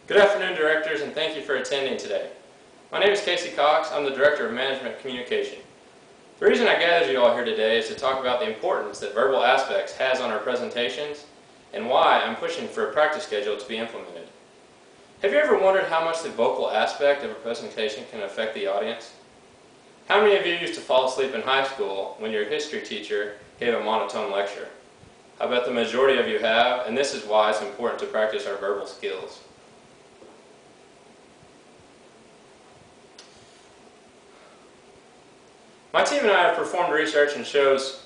Good afternoon, directors, and thank you for attending today. My name is Casey Cox. I'm the Director of Management Communication. The reason I gathered you all here today is to talk about the importance that verbal aspects has on our presentations and why I'm pushing for a practice schedule to be implemented. Have you ever wondered how much the vocal aspect of a presentation can affect the audience? How many of you used to fall asleep in high school when your history teacher gave a monotone lecture? I bet the majority of you have, and this is why it's important to practice our verbal skills. My team and I have performed research and shows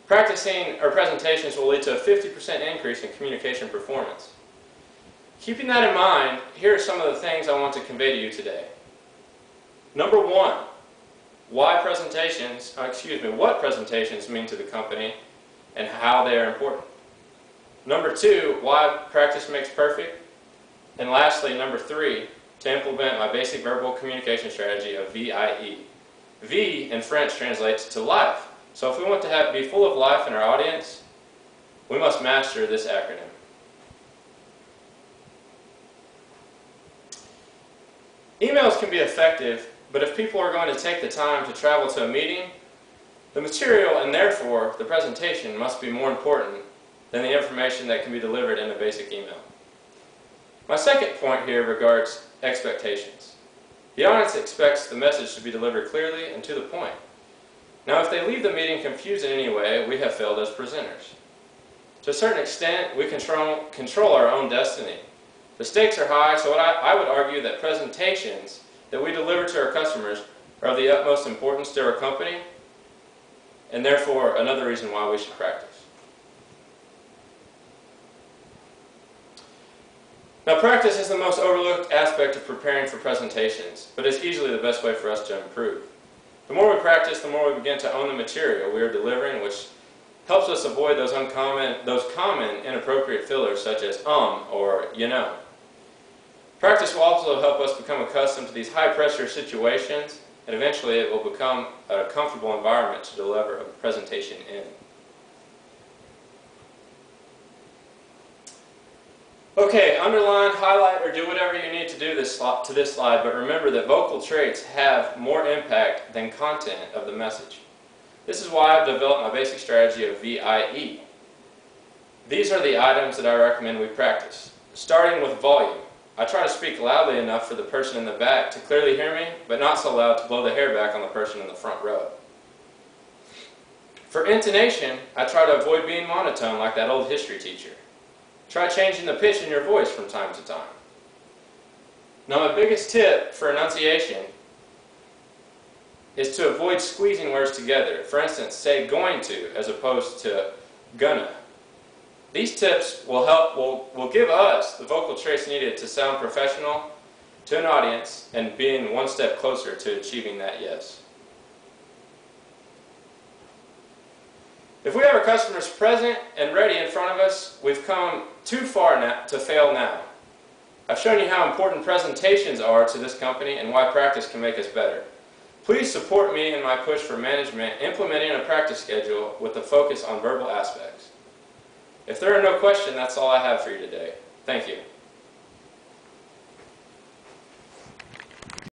practicing our presentations will lead to a 50% increase in communication performance. Keeping that in mind, here are some of the things I want to convey to you today. Number one, what presentations mean to the company and how they are important. Number two, why practice makes perfect. And lastly, number three, to implement my basic verbal communication strategy of VIE. V in French translates to life. So if we want to be full of life in our audience, we must master this acronym. Emails can be effective, but if people are going to take the time to travel to a meeting, the material and therefore the presentation must be more important than the information that can be delivered in a basic email. My second point here regards expectations. The audience expects the message to be delivered clearly and to the point. Now, if they leave the meeting confused in any way, we have failed as presenters. To a certain extent, we control our own destiny. The stakes are high, so I would argue that presentations that we deliver to our customers are of the utmost importance to our company, and therefore another reason why we should practice. Now, practice is the most overlooked aspect of preparing for presentations, but it's easily the best way for us to improve. The more we practice, the more we begin to own the material we are delivering, which helps us avoid those common inappropriate fillers such as or you know. Practice will also help us become accustomed to these high-pressure situations, and eventually it will become a comfortable environment to deliver a presentation in. Okay, underline, highlight, or do whatever you need to do to this slide, but remember that vocal traits have more impact than content of the message. This is why I've developed my basic strategy of VIE. These are the items that I recommend we practice. Starting with volume. I try to speak loudly enough for the person in the back to clearly hear me, but not so loud to blow the hair back on the person in the front row. For intonation, I try to avoid being monotone like that old history teacher. Try changing the pitch in your voice from time to time. Now, my biggest tip for enunciation is to avoid squeezing words together. For instance, say going to as opposed to gonna. These tips will give us the vocal traits needed to sound professional to an audience and being one step closer to achieving that yes. If we have our customers present and ready in front of us, we've come too far now to fail now. I've shown you how important presentations are to this company and why practice can make us better. Please support me in my push for management implementing a practice schedule with a focus on verbal aspects. If there are no questions, that's all I have for you today. Thank you.